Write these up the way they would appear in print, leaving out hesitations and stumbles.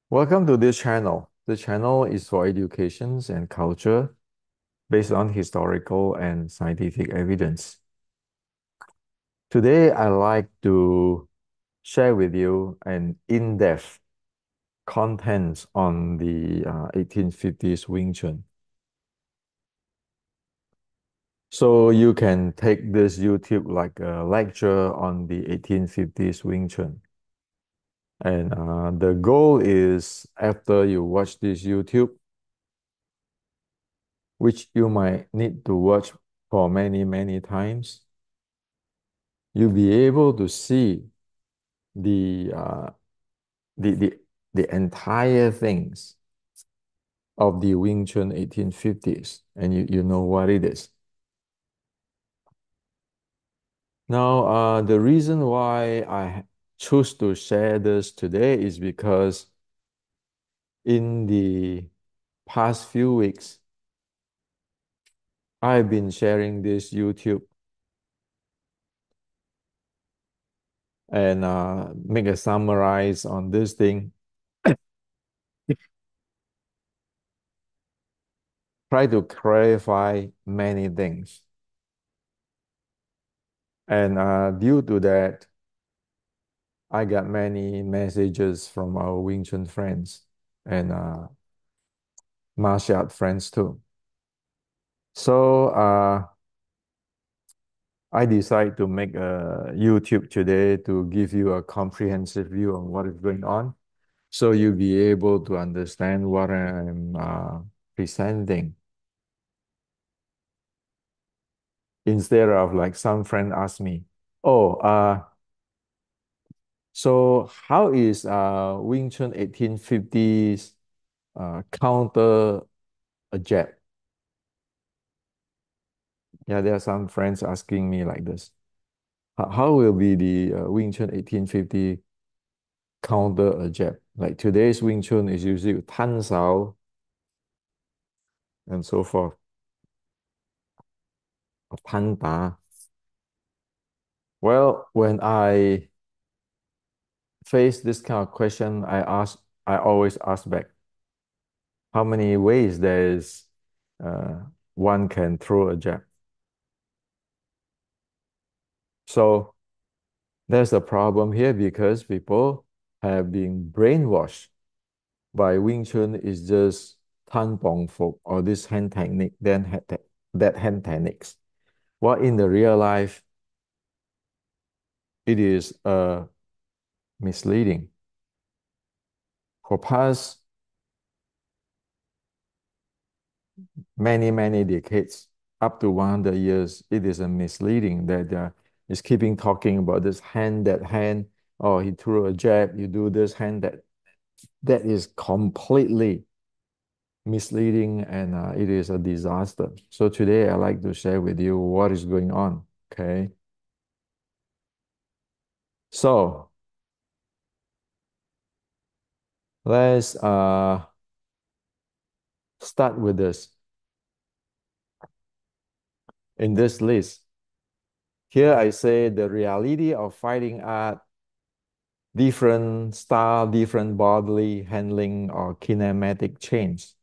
Welcome to this channel. The channel is for educations and culture based on historical and scientific evidence. Today, I like to share with you an in-depth contents on the 1850s Wing Chun. So you can take this YouTube like a lecture on the 1850s Wing Chun. And the goal is after you watch this YouTube, which you might need to watch for many, many times, you'll be able to see the uh, the the the entire things of the Wing Chun 1850s, and you know what it is. Now, the reason why I choose to share this today is because in the past few weeks, I've been sharing this YouTube and make a summarize on this thing, try to clarify many things. And due to that, I got many messages from our Wing Chun friends and martial art friends too. So I decided to make a YouTube today to give you a comprehensive view on what is going on. So you'll be able to understand what I'm presenting. Instead of like some friend asked me, oh, so how is Wing Chun 1850s counter a jab? Yeah, there are some friends asking me like this. How will be the Wing Chun 1850 counter a jab? Like today's Wing Chun is usually Tan Sao and so forth, or Tan Da. Well, when I face this kind of question, I always ask back, how many ways there is uh, one can throw a jab? So there's a problem here because people have been brainwashed by Wing Chun is just Tan Bong Fok or this hand technique, then that hand techniques. While in the real life, it is misleading. For past many, many decades, up to 100 years, it is a misleading that is keeping talking about this hand, that hand, or he threw a jab, you do this hand, that. That is completely misleading and it is a disaster. So today I like to share with you what is going on. Okay. So let's start with this. In this list, here I say the reality of fighting art, different style, different bodily handling or kinematic change.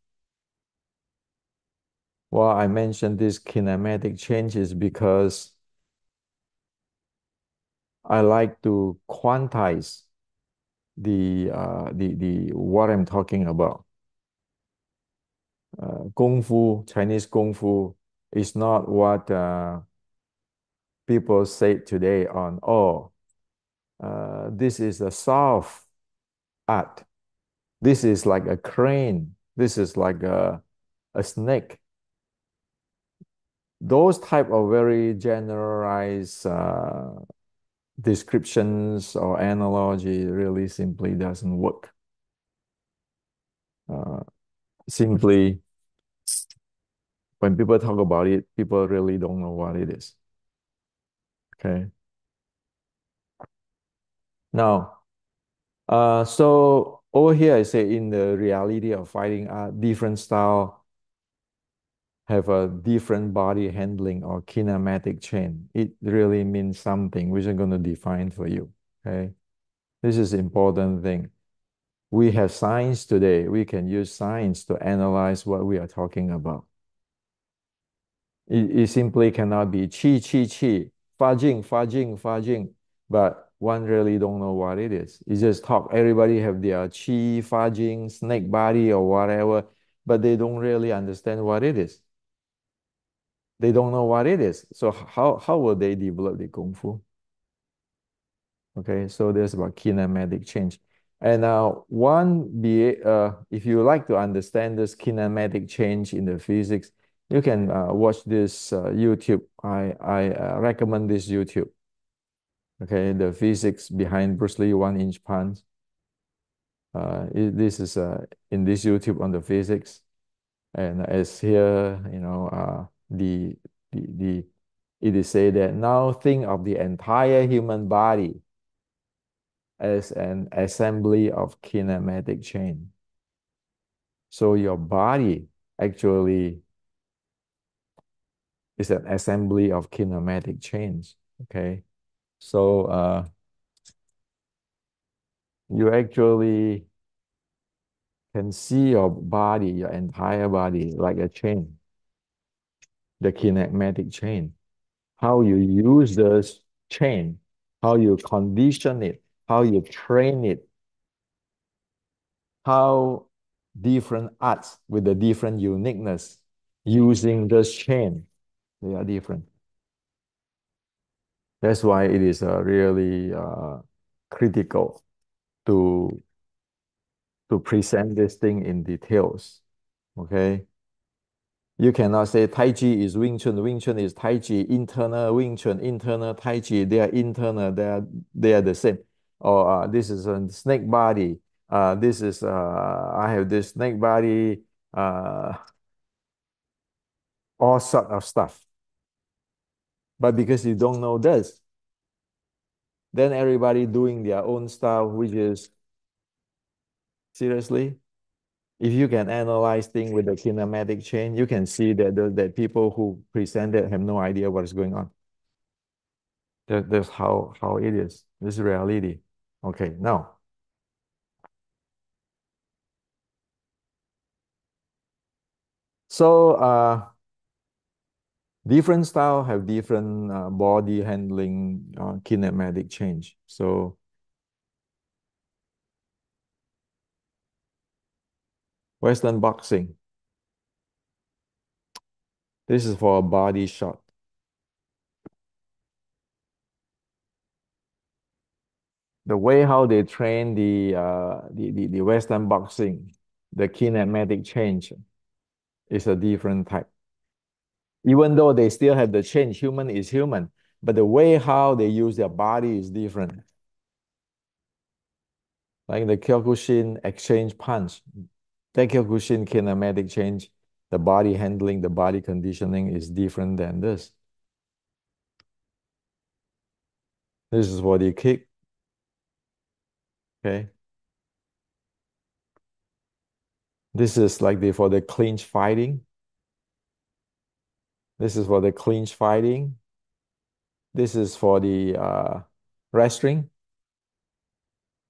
Well, I mentioned this kinematic change is because I like to quantize the what I'm talking about. Kung Fu, Chinese Kung Fu is not what people say today on, oh, this is a soft art. This is like a crane. This is like a snake. Those type of very generalized descriptions or analogy really simply doesn't work. Uh, Simply, when people talk about it, people really don't know what it is. Okay. Now, so over here, I say in the reality of fighting art, different style have a different body handling or kinematic chain. It really means something which I'm going to define for you. Okay. This is important thing. We have science today. We can use science to analyze what we are talking about. It simply cannot be chi, chi, chi, fa jing, fa jing, fa jing. But one really don't know what it is. It's just talk. Everybody have their chi, fa jing, snake body or whatever, but they don't really understand what it is. They don't know what it is. So how will they develop the kung fu? Okay, so there's about kinematic change. And if you like to understand this kinematic change in the physics, you can watch this YouTube. I recommend this YouTube. Okay, the physics behind Bruce Lee 1 inch punch. This is in this YouTube on the physics, and as here, the it is said that now think of the entire human body as an assembly of kinematic chain. So your body actually is an assembly of kinematic chains. Okay. So you actually can see your body, your entire body, like a chain, the kinematic chain. How you use this chain, how you condition it, how you train it, how different arts with a different uniqueness using this chain, they are different. That's why it is really critical to present this thing in details. Okay, you cannot say Tai Chi is Wing Chun, Wing Chun is Tai Chi, internal Wing Chun, internal Tai Chi. They are internal. They are the same. Or this is a snake body. This is I have this snake body. Uh, all sort of stuff. But because you don't know this, then everybody doing their own stuff, which is seriously. If you can analyze things with the kinematic chain, you can see that that people who presented have no idea what is going on. That's how it is. This is reality. Okay, now. So different style have different body handling kinematic change. So Western boxing, this is for a body shot. The way how they train the Western boxing, the kinematic change is a different type. Even though they still have the change, human is human, but the way how they use their body is different. Like the Kyokushin exchange punch, that Kyokushin kinematic change, the body handling, the body conditioning is different than this. This is for the kick, okay? This is like for the clinch fighting. This is for the clinch fighting. This is for the wrestling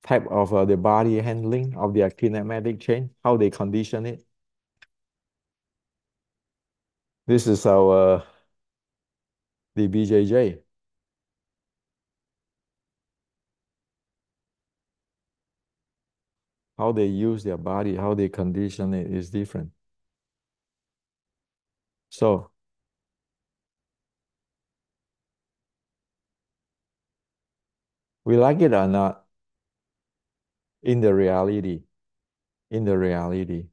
type of the body handling of their kinematic chain, how they condition it. This is our the BJJ. How they use their body, how they condition it is different. So we like it or not, in the reality, in the reality,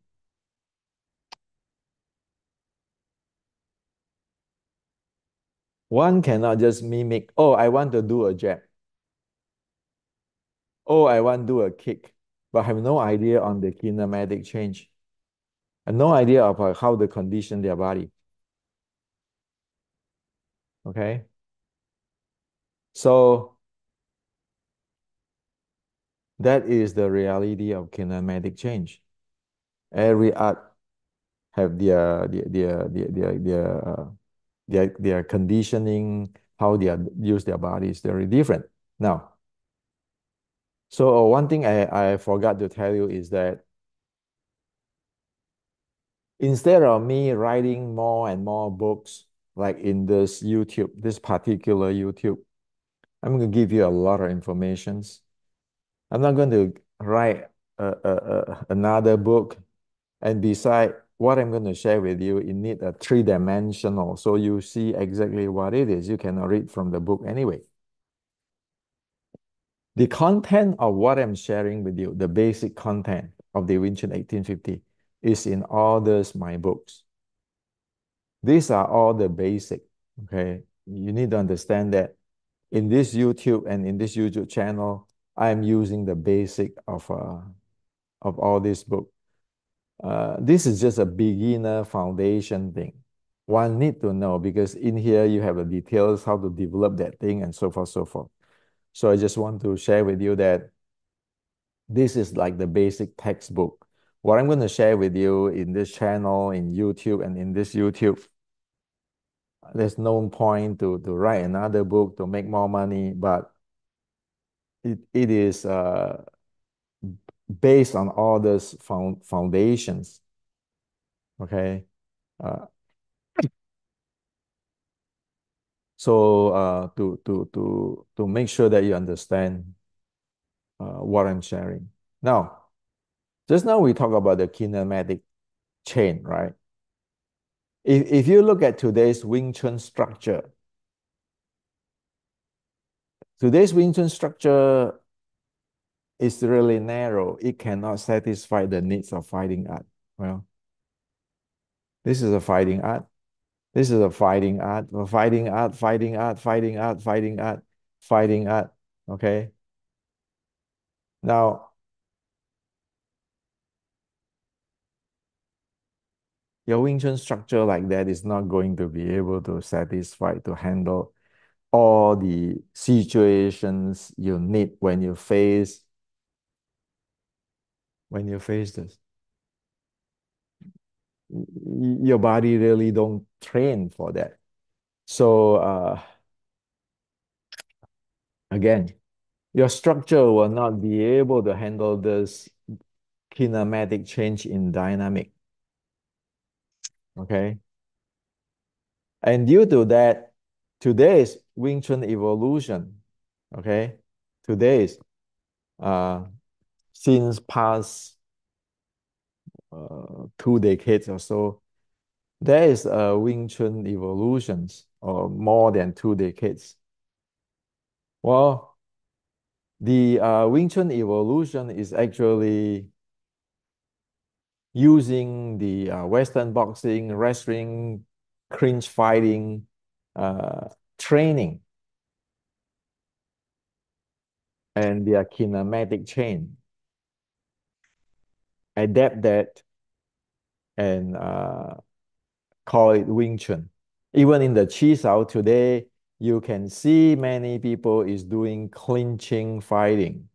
one cannot just mimic, oh, I want to do a jab. Oh, I want to do a kick, but have no idea on the kinematic change and no idea of how to condition their body. Okay. So that is the reality of kinematic change. Every art have their conditioning, how they use their bodies very different. Now, So one thing I forgot to tell you is that instead of me writing more and more books, like in this YouTube, this particular YouTube, I'm going to give you a lot of informations. I'm not going to write another book. And beside what I'm going to share with you, it need a three-dimensional, so you see exactly what it is. You cannot read from the book anyway. The content of what I'm sharing with you, the basic content of the Wing Chun 1850, is in all those my books. These are all the basic. Okay, you need to understand that in this YouTube and in this YouTube channel, I'm using the basic of all this book. This is just a beginner foundation thing. One need to know because in here you have the details how to develop that thing and so forth, so forth. So I just want to share with you that this is like the basic textbook. What I'm going to share with you in this channel, in YouTube, and in this YouTube, there's no point to write another book to make more money, but it is based on all those foundations. Okay. Uh, to make sure that you understand what I'm sharing. Now, just now we talk about the kinematic chain, right? If you look at today's Wing Chun structure, today's Wing Chun structure is really narrow. It cannot satisfy the needs of fighting art. Well, this is a fighting art. This is a fighting art, a fighting art, fighting art, fighting art, fighting art, fighting art. Okay. Now, your Wing Chun structure like that is not going to be able to satisfy, to handle all the situations you need when you face this. Your body really don't train for that. So again, your structure will not be able to handle this kinematic change in dynamic. Okay. And due to that, today's Wing Chun evolution, okay, today's uh since past 2 decades or so, there is a Wing Chun evolutions or more than 2 decades. Well, the Wing Chun evolution is actually using the Western boxing, wrestling, clinch fighting uh, training and their kinematic chain. Adapt that and call it Wing Chun. Even in the Chi Sao today, you can see many people is doing clinching fighting,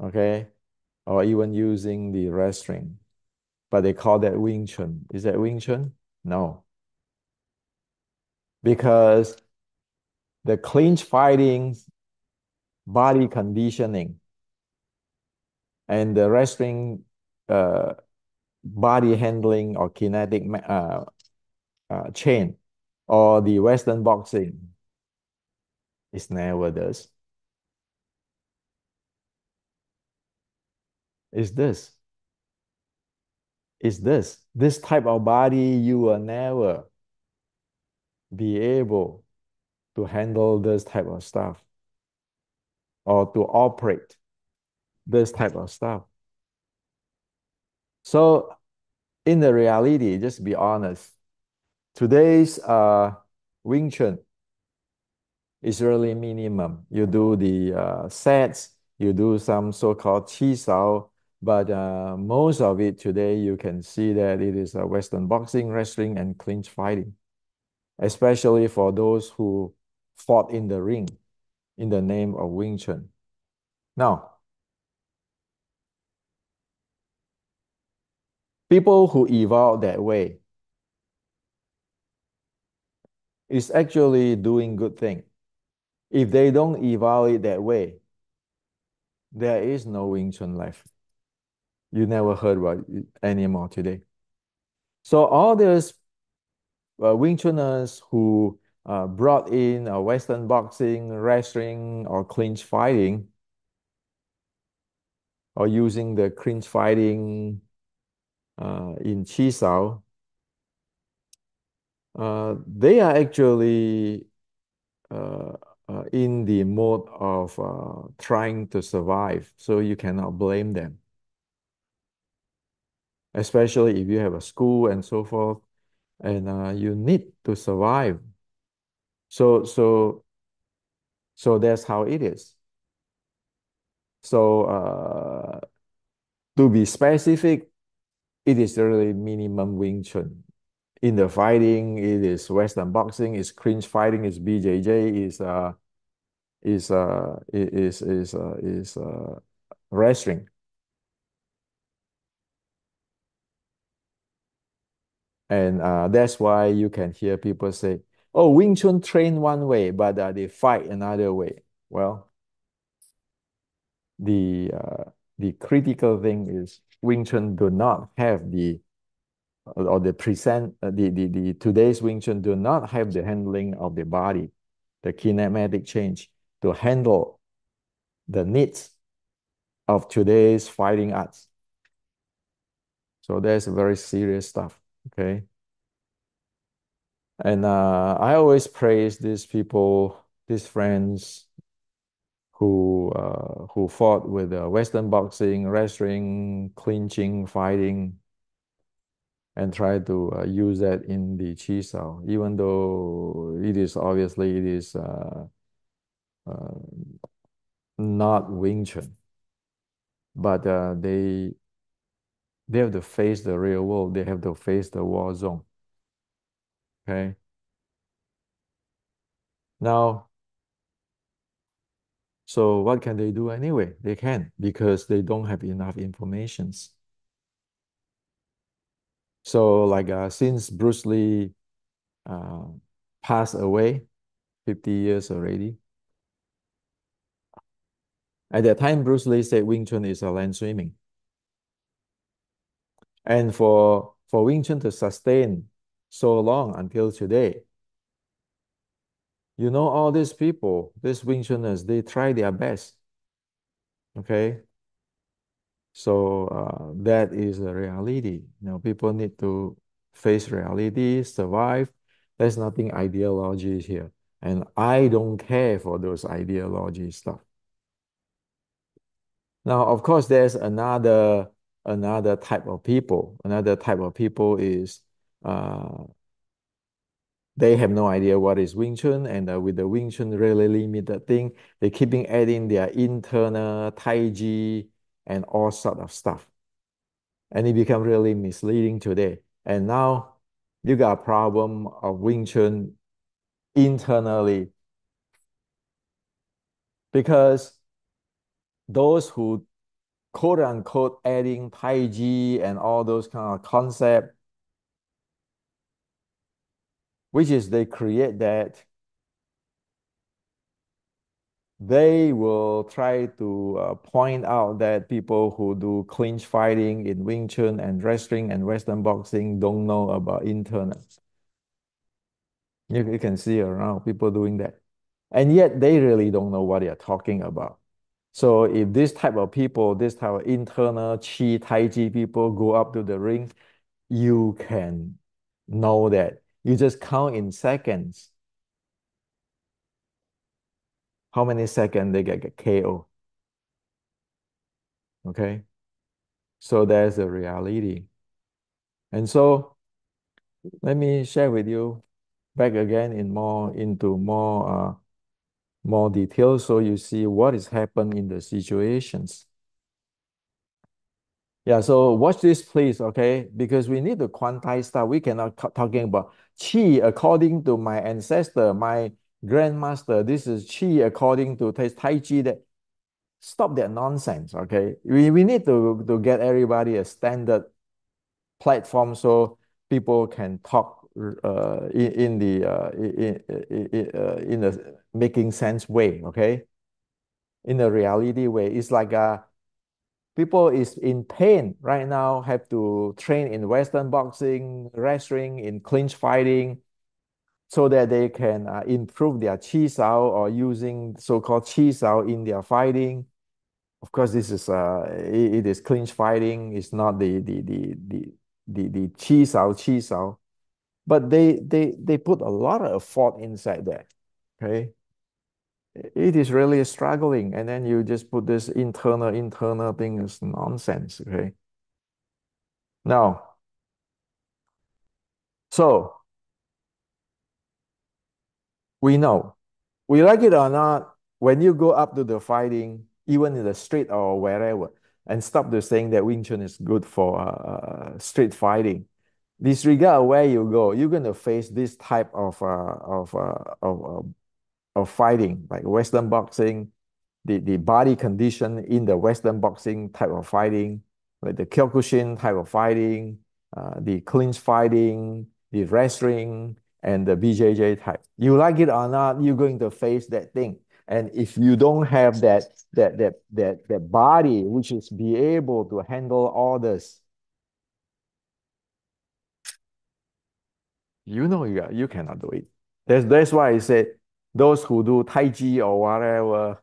okay? Or even using the wrestling, but they call that Wing Chun. Is that Wing Chun? No, because the clinch fighting, body conditioning, and the wrestling uh, body handling or kinetic chain, or the Western boxing is never this. Is this. Is this type of body you will never be able to handle this type of stuff or to operate this type of stuff. So in the reality, just be honest, today's Wing Chun is really minimum. You do the sets, you do some so-called Chi Sao, but most of it today you can see that it is Western boxing, wrestling, and clinch fighting, especially for those who fought in the ring in the name of Wing Chun. Now, people who evolve that way is actually doing good thing. If they don't evolve it that way, There is no Wing Chun left. You never heard about it anymore today. So all those Wing Chuners who brought in Western boxing, wrestling, or clinch fighting, or using the clinch fighting in Chi Sao, they are actually uh, in the mode of trying to survive. So you cannot blame them, especially if you have a school and so forth, and you need to survive. So so so that's how it is. So to be specific, it is really minimum Wing Chun. In the fighting, it is Western boxing, it's clinch fighting, it's BJJ, is wrestling. And that's why you can hear people say, "Oh, Wing Chun train one way, but they fight another way." Well, the uh, the critical thing is Wing Chun do not have the or the present the today's Wing Chun do not have the handling of the body, the kinematic change to handle the needs of today's fighting arts. So that's very serious stuff. Okay. And I always praise these people, these friends who fought with Western boxing, wrestling, clinching, fighting, and try to use that in the Chi Sao, even though it is obviously it is uh, not Wing Chun, but they have to face the real world. They have to face the war zone. Okay. Now, so what can they do anyway? They can because they don't have enough informations. So like since Bruce Lee uh, passed away, 50 years already. At that time, Bruce Lee said Wing Chun is a land swimming. And for Wing Chun to sustain so long until today, you know, all these people, these Wing Chuners, they try their best. Okay. So that is a reality. You know, people need to face reality, survive. There's nothing ideology here. And I don't care for those ideology stuff. Now, of course, there's another type of people. Another type of people is uh, they have no idea what is Wing Chun, and with the Wing Chun really limited thing, they keeping adding their internal Tai Chi and all sort of stuff, and it become really misleading today. And now you got a problem of Wing Chun internally because those who quote unquote adding Tai Chi and all those kind of concept, which is they create that, they will try to point out that people who do clinch fighting in Wing Chun and wrestling and Western boxing don't know about internals. You can see around people doing that. And yet they really don't know what they are talking about. So if this type of people, this type of internal chi, tai chi people go up to the ring, you can know that. You just count in seconds. How many seconds they get KO. Okay. So there's a reality. And so let me share with you back again in more details so you see what is happening in the situations. Yeah, so watch this please, okay? Because we need to quantize stuff. We cannot talking about chi according to my ancestor, my grandmaster. This is chi according to Tai Chi. That stop that nonsense, okay? We need to get everybody a standard platform so people can talk in the in a making sense way, okay? in a reality way. It's like people is in pain right now, have to train in Western boxing, wrestling, in clinch fighting, so that they can improve their chi sao or using so-called chi sao in their fighting. Of course, this is it is clinch fighting. It's not the chi sao, but they put a lot of effort inside there. Okay, it is really struggling, and then you just put this internal thing is nonsense. Okay, now so we know, we like it or not, when you go up to the fighting, even in the street or wherever, and stop the saying that Wing Chun is good for street fighting. Disregard where you go, you're going to face this type of fighting, like Western boxing, the body condition in the Western boxing type of fighting, like the Kyokushin type of fighting, the clinch fighting, the wrestling, and the BJJ type. You like it or not, you're going to face that thing. And if you don't have that body which is be able to handle all this, you know you cannot do it. That's why I said those who do Tai Chi or whatever,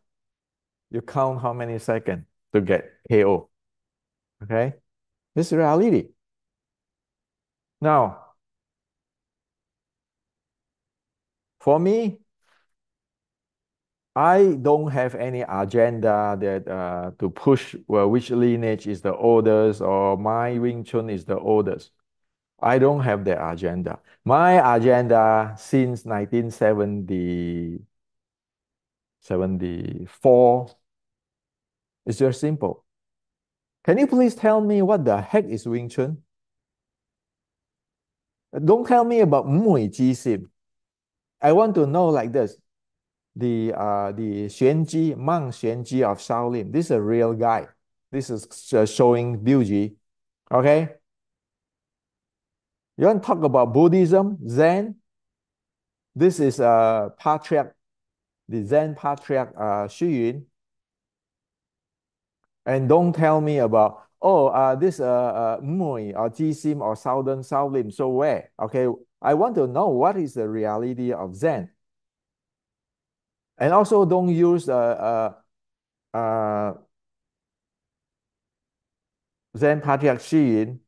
you count how many seconds to get KO. Okay? This is reality. Now, for me, I don't have any agenda that to push well, which lineage is the oldest or my Wing Chun is the oldest. I don't have that agenda. My agenda since 1970, 74 is just simple. Can you please tell me what the heck is Wing Chun? Don't tell me about Mui Ji Sim. I want to know like this. The Xuanji, Mang Xuanji of Shaolin. This is a real guy. This is showing beauty. Okay? You want to talk about Buddhism, Zen? This is patriarch, the Zen patriarch Xu Yun. And don't tell me about, oh, this Mui or Jisim or Southern Shaolin. So where? Okay, I want to know what is the reality of Zen. And also don't use Zen patriarch Xu Yun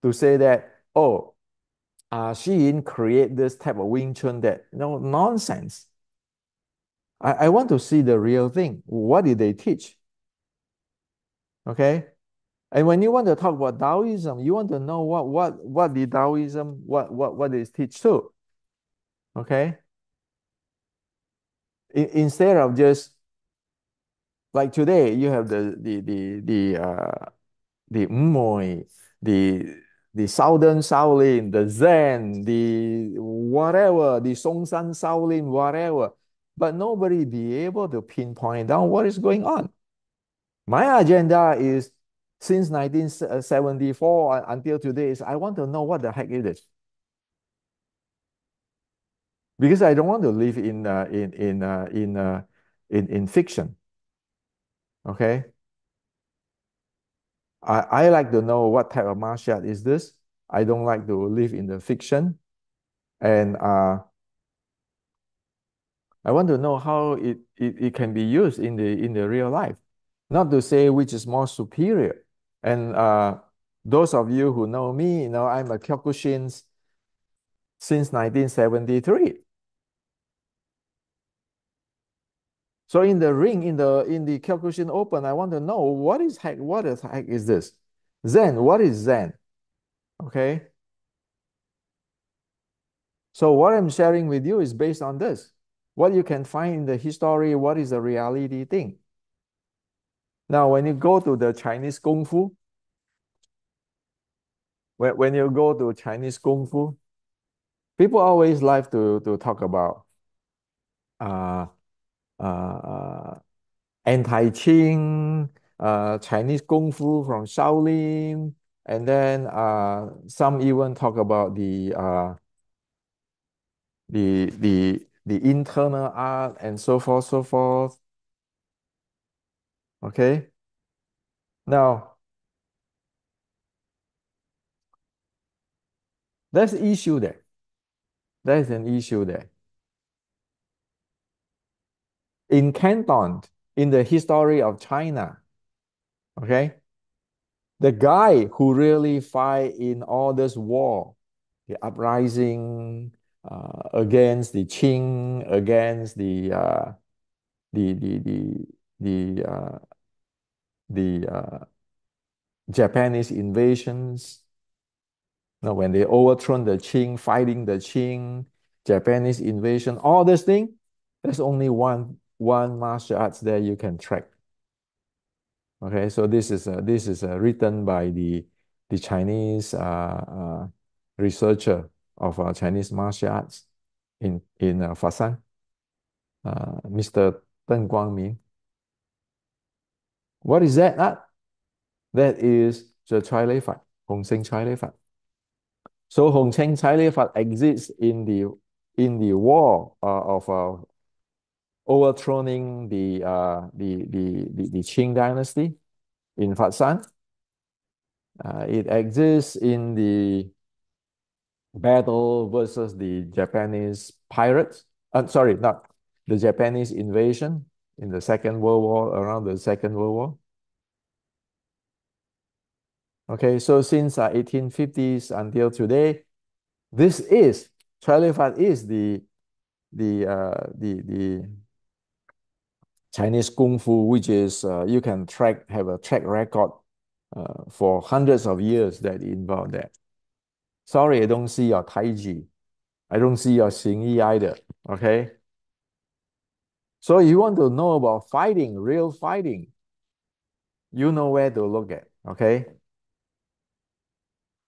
to say that, oh, Xu Yun create this type of Wing Chun that, no, nonsense. I want to see the real thing. What did they teach? Okay. And when you want to talk about Taoism, you want to know what the Taoism, what they teach too. Okay. Instead of just like today, you have the Moy, the the Southern Shaolin, the Zen, the whatever, the Songsan Shaolin, whatever. But nobody be able to pinpoint down what is going on. My agenda is since 1974 until today is I want to know what the heck it is. Because I don't want to live in fiction. Okay. I like to know what type of martial art is this. I don't like to live in the fiction. And I want to know how it can be used in the real life. Not to say which is more superior. And those of you who know me, you know, I'm a Kyokushin since 1973. So in the ring, in the Kyokushin Open, I want to know what the heck is this? Zen, what is Zen? Okay. So what I'm sharing with you is based on this. What you can find in the history, what is the reality thing. Now, when you go to the Chinese Kung Fu, when you go to Chinese Kung Fu, people always like to talk about uh, uh, anti-Qing, Chinese Kung Fu from Shaolin, and then some even talk about the internal art and so forth, so forth. Okay. Now, there's an issue there. There's an issue there. In Canton, in the history of China, okay, the guy who really fight in all this war, the uprising against the Qing, against the the the the Japanese invasions. You know, when they overthrown the Qing, fighting the Qing, Japanese invasion, all this thing, there's only one martial arts there you can track. Okay, so this is written by the Chinese researcher of Chinese martial arts in Fasan, Mr. Deng Guangming. What is that? That is the Chai Lei Fat, Hong Seng Chai Lei Fat. So Hong Seng Chai Lei Fat exists in the war of overthrowing the Qing dynasty in Fasan. It exists in the battle versus the Japanese pirates. Sorry, not the Japanese invasion in the Second World War, around the Second World War. Okay, so since 1850s until today, this is Chalifat is the Chinese Kung Fu, which is you can have a track record for hundreds of years that involve that. Sorry, I don't see your Taiji. I don't see your Xingyi either. Okay. So you want to know about fighting, real fighting, you know where to look at. Okay.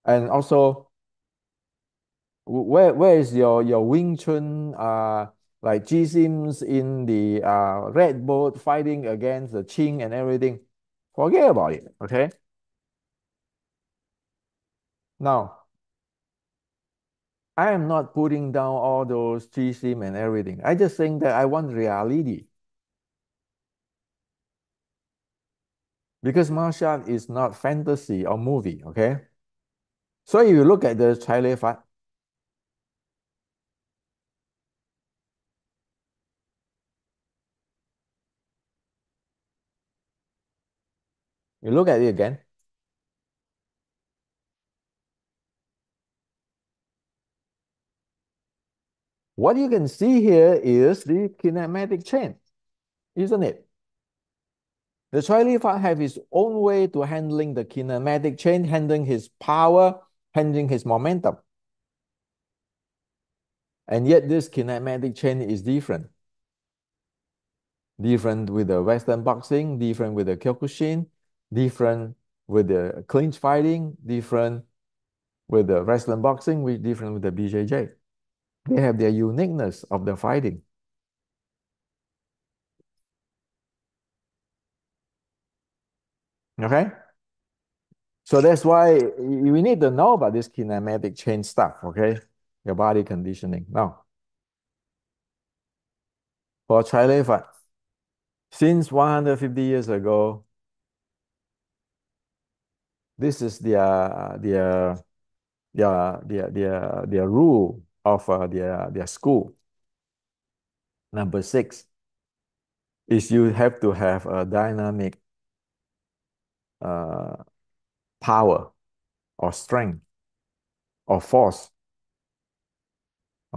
And also, where is your Wing Chun like G Sims in the red boat fighting against the Qing and everything? Forget about it. Okay. Now, I am not putting down all those G Sim and everything. I just think that I want reality. Because martial art is not fantasy or movie, okay? So if you look at the Chai Lei Fat, you look at it again, what you can see here is the kinematic chain, isn't it? The Chai Lei Fat have his own way to handling the kinematic chain, handling his power, handling his momentum. And yet this kinematic chain is different. Different with the Western boxing, different with the Kyokushin, different with the clinch fighting, different with the wrestling boxing, different with the BJJ. They have their uniqueness of the fighting. Okay? So that's why we need to know about this kinematic chain stuff, okay? Your body conditioning. Now, for Chai Lei Fat, since 150 years ago, this is their rule of their school. Number six is you have to have a dynamic uh, power or strength or force.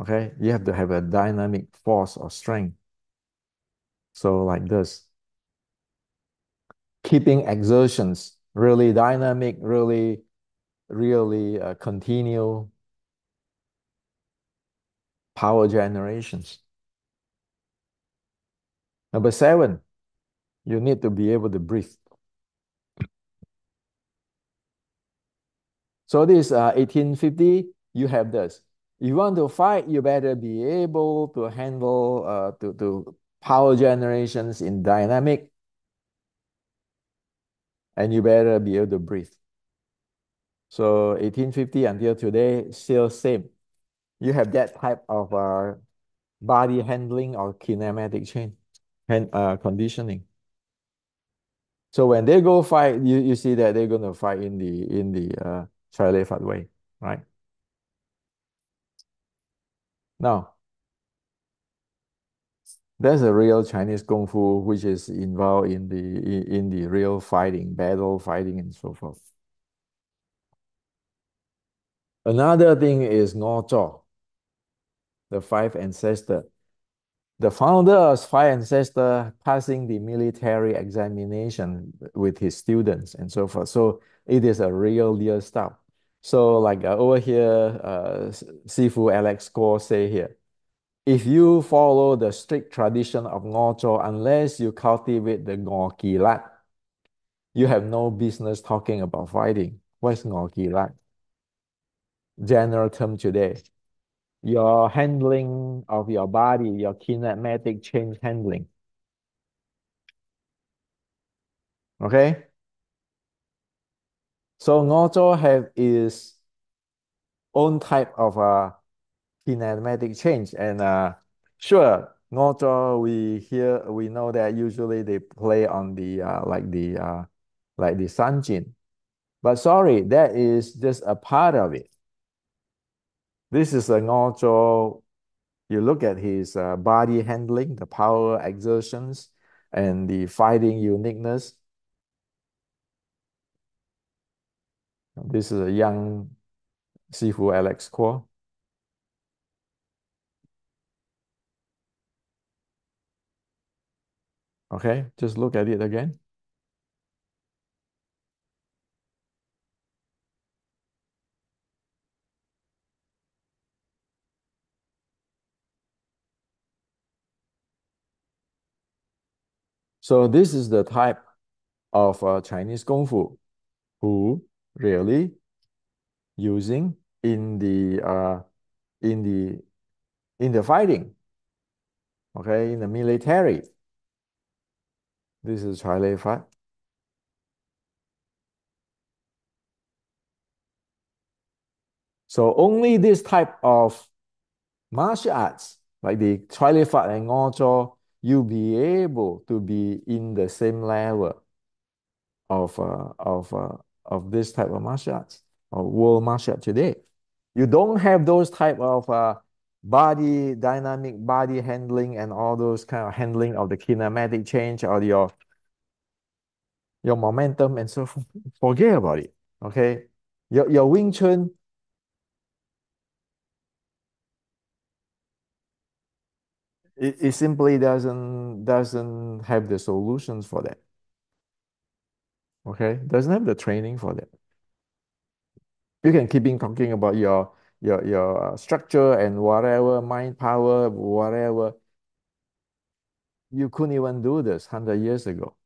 Okay, you have to have a dynamic force or strength. So like this, keeping exertions really dynamic, really continue power generations. Number seven, you need to be able to breathe. So this 1850, you have this. You want to fight, you better be able to handle to power generations in dynamic, and you better be able to breathe. So 1850 until today, still same. You have that type of body handling or kinematic chain and conditioning. So when they go fight, you see that they're gonna fight in the Chai Lei Fat way, right? Now, there's a real Chinese Kung Fu which is involved in in the real fighting, battle fighting, and so forth. Another thing is Ngo Zhou, the five ancestor. The founder of five ancestor passing the military examination with his students and so forth. So it is a real deal stuff. So like over here, Sifu Alex Gore say here, if you follow the strict tradition of Ngo Zhou, unless you cultivate the Ngo Kilat, you have no business talking about fighting. What's Ngo Kilat? General term today. Your handling of your body, your kinematic change handling. Okay? So Ngo Zhou have its own type of kinematic change. And sure, Ngo Zhou, we know that usually they play on the like the Sanjin. But sorry, that is just a part of it. This is a Ngo Zhou. You look at his body handling, the power exertions, and the fighting uniqueness. This is a young Sifu Alex Kuo. Okay, just look at it again. So this is the type of Chinese Kung Fu who really using in in the in the fighting, okay, in the military. This is Chai Lei Fat. So only this type of martial arts, like the Chai Lei Fat and Ngo Zhou, you be able to be in the same level of this type of martial arts or world martial art today. You don't have those type of body dynamic body handling and all those kind of handling of the kinematic change or your momentum and so forth. Forget about it. Okay. Your Wing Chun, it simply doesn't have the solutions for that. Okay. Doesn't have the training for that. You can keep on talking about your structure and whatever, mind power, whatever. You couldn't even do this 100 years ago.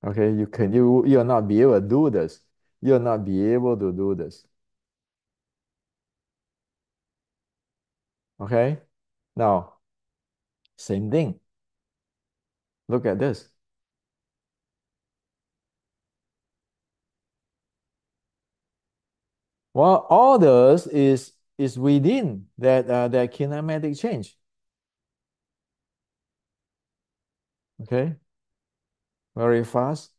Okay, you'll not be able to do this. You'll not be able to do this. Okay? Now, same thing. Look at this. Well, all this is within that kinematic change. Okay, very fast.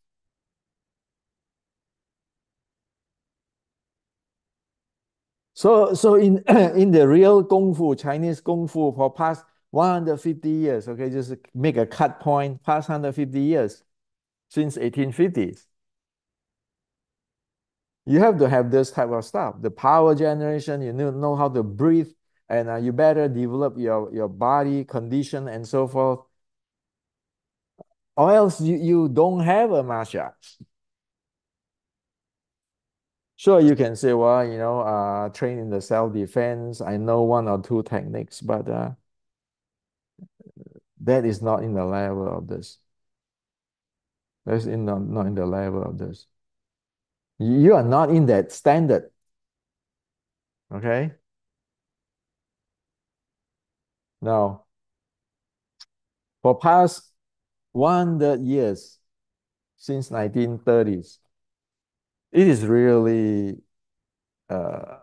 So in in the real Kung Fu, Chinese Kung Fu for past 150 years, okay, just make a cut point, past 150 years since 1850s. You have to have this type of stuff. The power generation, you know how to breathe, and you better develop your body condition and so forth, or else you don't have a martial arts. Sure, you can say, well, train in the self-defense. I know one or two techniques, but that is not in the level of this. That's not in the level of this. You are not in that standard. Okay. Now, for past 100 years, since 1930s, it is really uh,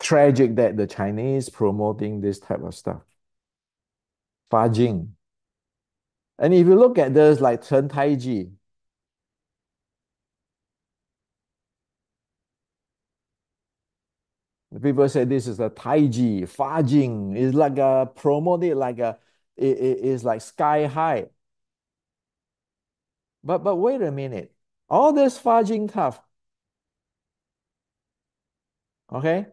tragic that the Chinese promoting this type of stuff. Fajing. And if you look at this like Chen Taiji, people say this is a Taiji, Fajing. It's like a promoted like it is like sky high. But wait a minute. All this Fajing tough, okay?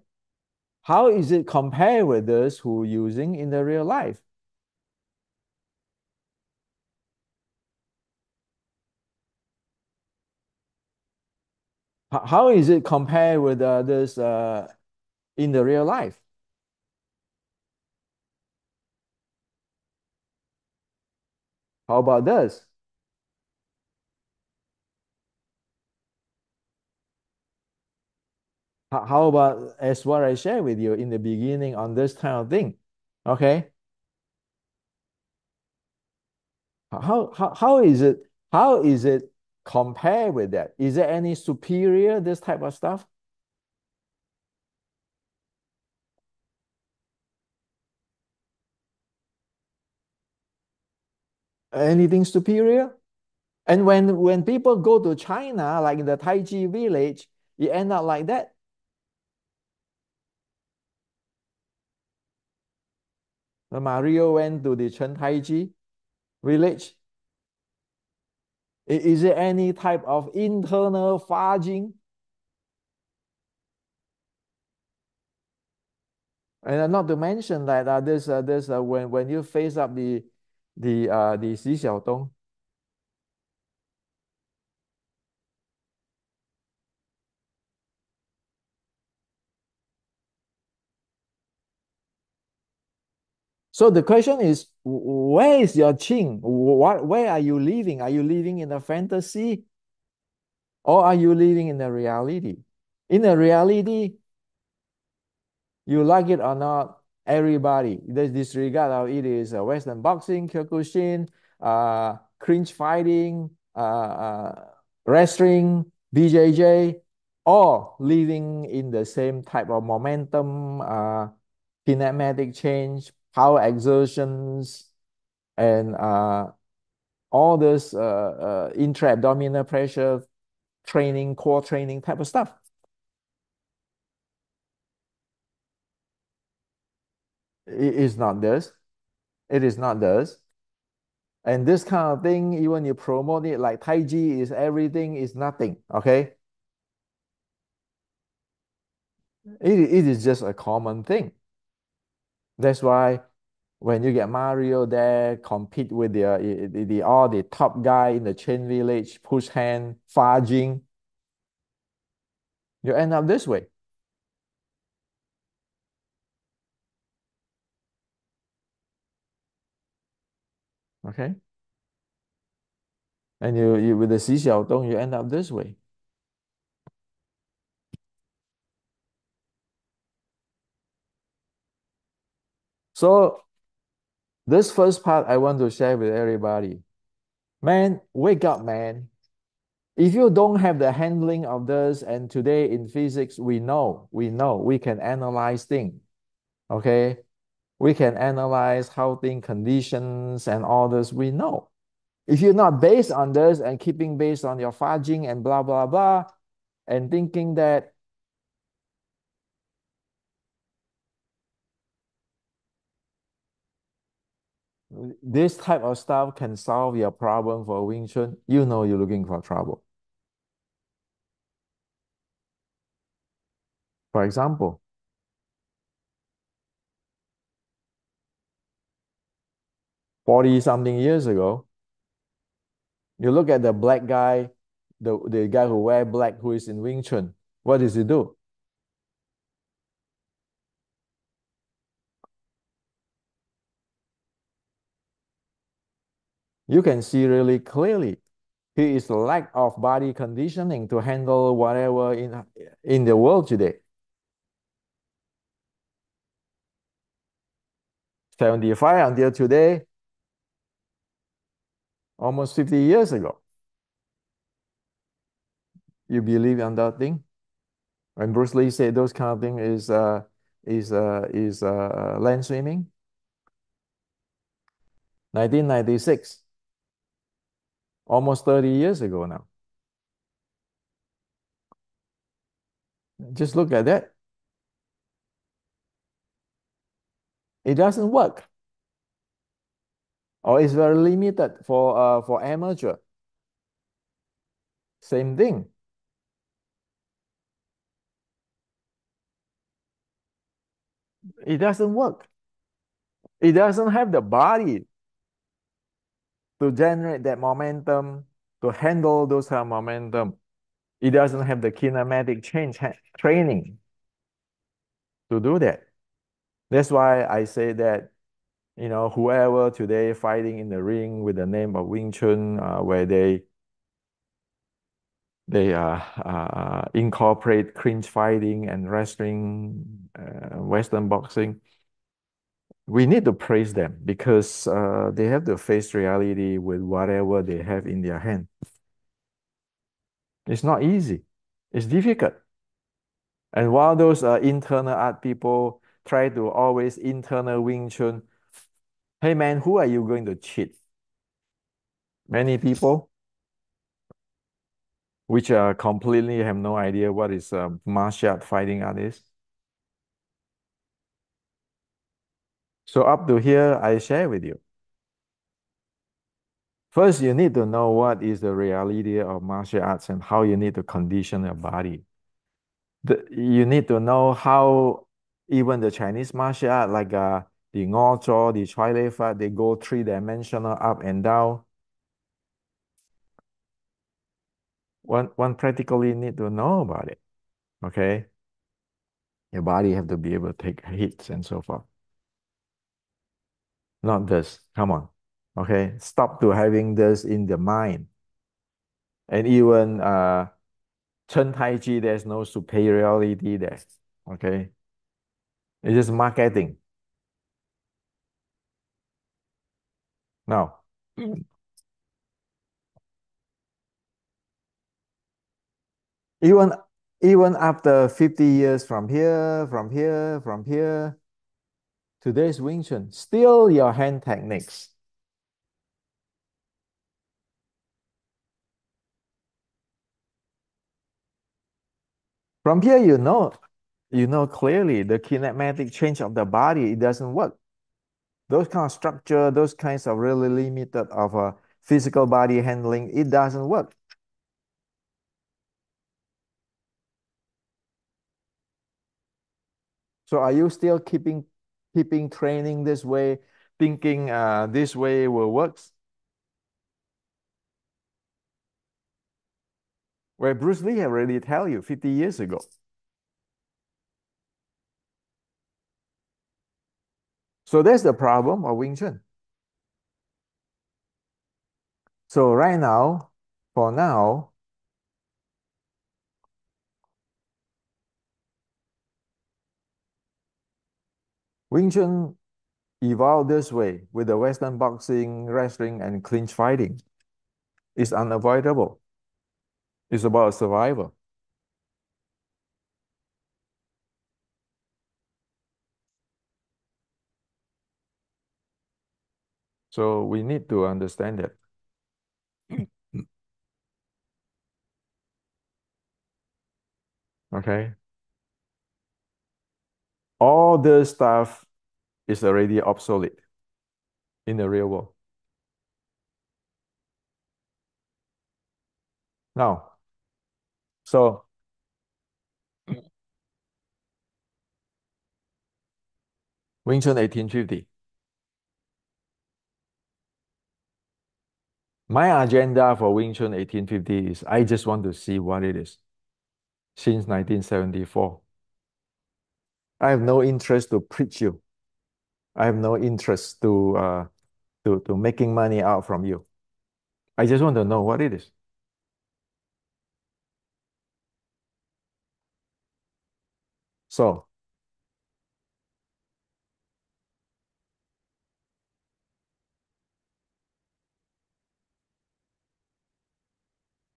How is it compared with those who using in the real life? How is it compared with this in the real life? How about this? How about as what I shared with you in the beginning on this kind of thing? Okay. How is it compared with that? Is there any superior this type of stuff? Anything superior? And when people go to China, like in the Taiji village, it end up like that. When Mario went to the Chen Taiji village, is there any type of internal fudging? And not to mention that this when you face up the Xi Xiaodong. So the question is, where is your Qing? Where are you living? Are you living in a fantasy or are you living in the reality? In the reality, you like it or not, everybody, they disregard of it is Western boxing, Kyokushin, clinch fighting, wrestling, BJJ, all living in the same type of momentum, kinematic change, power exertions, and all this intra-abdominal pressure training, core training type of stuff. It is not this. It is not this. And this kind of thing, even you promote it like Tai Chi is everything, is nothing. Okay. It is just a common thing. That's why when you get Mario there, compete with the all the top guy in the chain village, push hand, fudging, you end up this way. Okay. And you with the Xi Xiaodong, you end up this way. So this first part I want to share with everybody. Man, wake up, man. If you don't have the handling of this, and today in physics, we can analyze things. Okay. We can analyze how thing conditions and all this, we know. If you're not based on this and keeping based on your fudging and blah, blah, blah, and thinking that this type of stuff can solve your problem for Wing Chun, you know you're looking for trouble. For example, 40 something years ago, you look at the black guy, the guy who wear black who is in Wing Chun. What does he do? You can see really clearly he is lack of body conditioning to handle whatever in the world today. 75 until today, almost 50 years ago. You believe in that thing? When Bruce Lee said those kind of thing is land swimming. 1996. almost 30 years ago now. Just look at that. It doesn't work, or it's very limited for amateur. Same thing. It doesn't work. It doesn't have the body to generate that momentum, to handle those kind of momentum. It doesn't have the kinematic change training to do that. That's why I say that, whoever today fighting in the ring with the name of Wing Chun, where they incorporate clinch fighting and wrestling, Western boxing. We need to praise them because they have to face reality with whatever they have in their hand. It's not easy. It's difficult. And while those internal art people try to always internal Wing Chun, hey man, who are you going to cheat? Many people which completely have no idea what is martial art fighting art is. So up to here, I share with you. First, you need to know what is the reality of martial arts and how you need to condition your body. You need to know how even the Chinese martial art, like the Ngao Zhou, the Chai Lei Fa, they go three-dimensional up and down. One practically need to know about it. Okay, your body have to be able to take hits and so forth. Not this. Come on. Okay, stop to having this in the mind. And even Chen Tai Chi, there's no superiority there. Okay, it's just marketing. Now, even even after 50 years from here, today's Wing Chun, still your hand techniques. From here, you know clearly the kinematic change of the body, it doesn't work. Those kind of structure, those kinds of really limited of physical body handling, it doesn't work. So are you still keeping training this way, thinking this way will work? Where Bruce Lee already tell you 50 years ago. So that's the problem of Wing Chun. So right now, for now, Wing Chun evolved this way with the Western boxing, wrestling, and clinch fighting. It's unavoidable. It's about survival. So we need to understand that. Okay. All this stuff is already obsolete in the real world. Now, so Wing Chun 1850. My agenda for Wing Chun 1850 is I just want to see what it is since 1974. I have no interest to preach you. I have no interest to making money out from you. I just want to know what it is. So